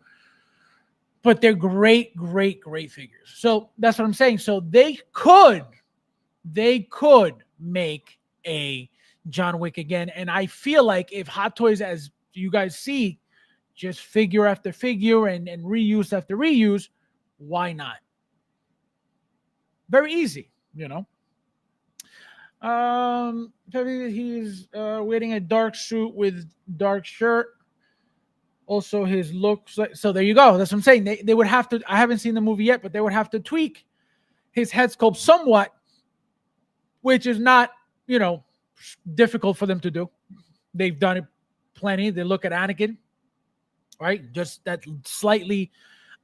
but they're great figures. So that's what I'm saying. So they could make a John Wick again. And I feel like if Hot Toys, as you guys see, just figure after figure and reuse after reuse, why not? Very easy, you know. He's wearing a dark suit with dark shirt. Also, his looks like, so there you go. That's what I'm saying. They would have to, I haven't seen the movie yet, but they would have to tweak his head sculpt somewhat, which is not, you know, difficult for them to do. They've done it plenty. They look at Anakin, right? Just that slightly,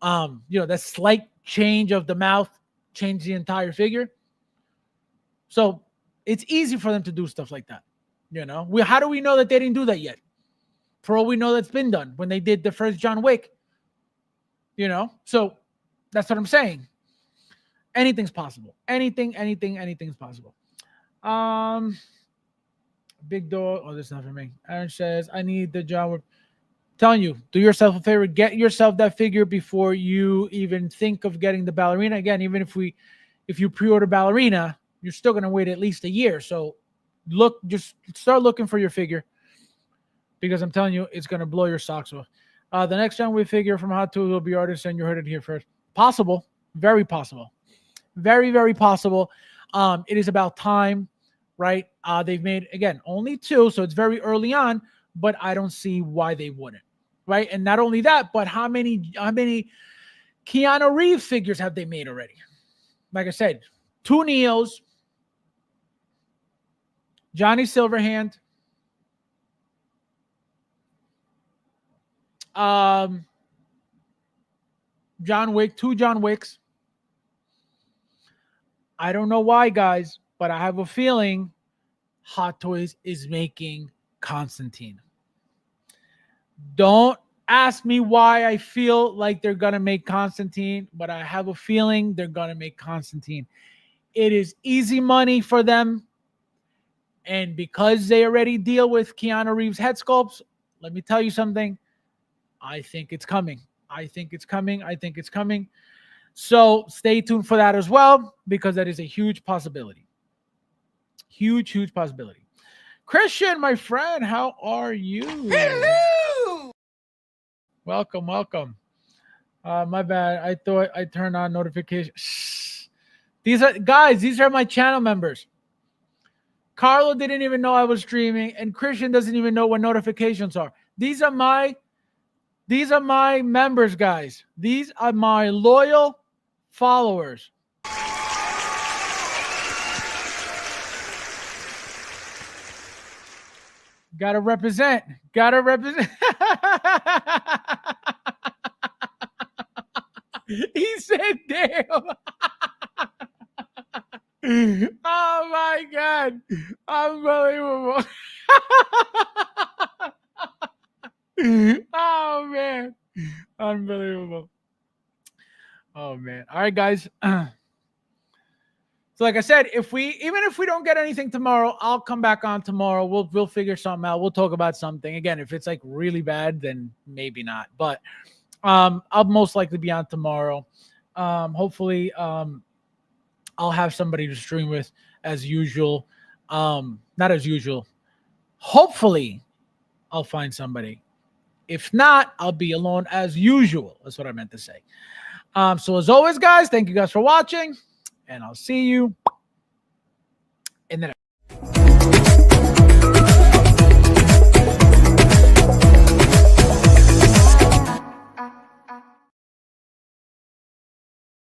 that slight change of the mouth changed the entire figure. So it's easy for them to do stuff like that. You know, how do we know that they didn't do that yet? For all we know, that's been done when they did the first John Wick. You know, so that's what I'm saying. Anything's possible. Anything's possible. Big door. Oh, that's not for me. Aaron says, I need the John Wick. Telling you, do yourself a favor, get yourself that figure before you even think of getting the ballerina. Again, even if you pre-order ballerina, you're still going to wait at least a year. So just start looking for your figure, because I'm telling you, it's going to blow your socks off. The next John Wick figure from Hot Toys will be artists, and you heard it here first. Possible. Very possible. Very possible. It is about time, right? They've made, again, only 2, so it's very early on, but I don't see why they wouldn't, right? And not only that, but how many Keanu Reeves figures have they made already? Like I said, 2 Neos, Johnny Silverhand, John Wick, 2 John Wicks. I don't know why, guys, but I have a feeling Hot Toys is making Constantine. Don't ask me why I feel like they're going to make Constantine, but I have a feeling they're going to make Constantine. It is easy money for them. And because they already deal with Keanu Reeves head sculpts, let me tell you something. I think it's coming. So stay tuned for that as well, because that is a huge possibility. Huge possibility. Christian, my friend, how are you? Hello! Welcome. My bad. I thought I turned on notifications. Shh. These are my channel members. Carlo didn't even know I was streaming, and Christian doesn't even know what notifications are. These are my members, guys. These are my loyal followers. Gotta represent. He said, damn. Oh my God. Unbelievable. Oh man. Unbelievable. Oh man. All right, guys. So like I said, even if we don't get anything tomorrow, I'll come back on tomorrow. We'll figure something out. We'll talk about something. Again, if it's like really bad, then maybe not. But I'll most likely be on tomorrow. Hopefully I'll have somebody to stream with as usual. Not as usual. Hopefully I'll find somebody. If not, I'll be alone as usual. That's what I meant to say. So as always, guys, thank you guys for watching, and I'll see you in the next.